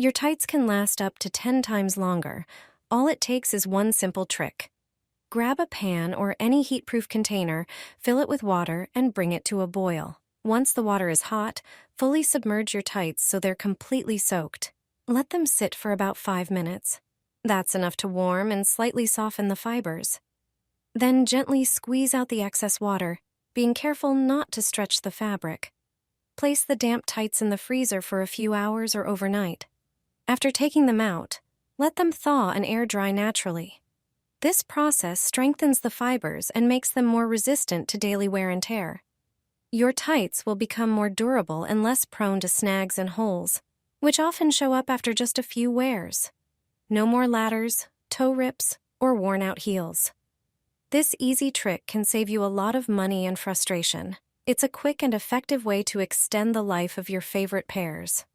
Your tights can last up to 10 times longer. All it takes is one simple trick. Grab a pan or any heat-proof container, fill it with water, and bring it to a boil. Once the water is hot, fully submerge your tights so they're completely soaked. Let them sit for about 5 minutes. That's enough to warm and slightly soften the fibers. Then gently squeeze out the excess water, being careful not to stretch the fabric. Place the damp tights in the freezer for a few hours or overnight. After taking them out, let them thaw and air dry naturally. This process strengthens the fibers and makes them more resistant to daily wear and tear. Your tights will become more durable and less prone to snags and holes, which often show up after just a few wears. No more ladders, toe rips, or worn-out heels. This easy trick can save you a lot of money and frustration. It's a quick and effective way to extend the life of your favorite pairs.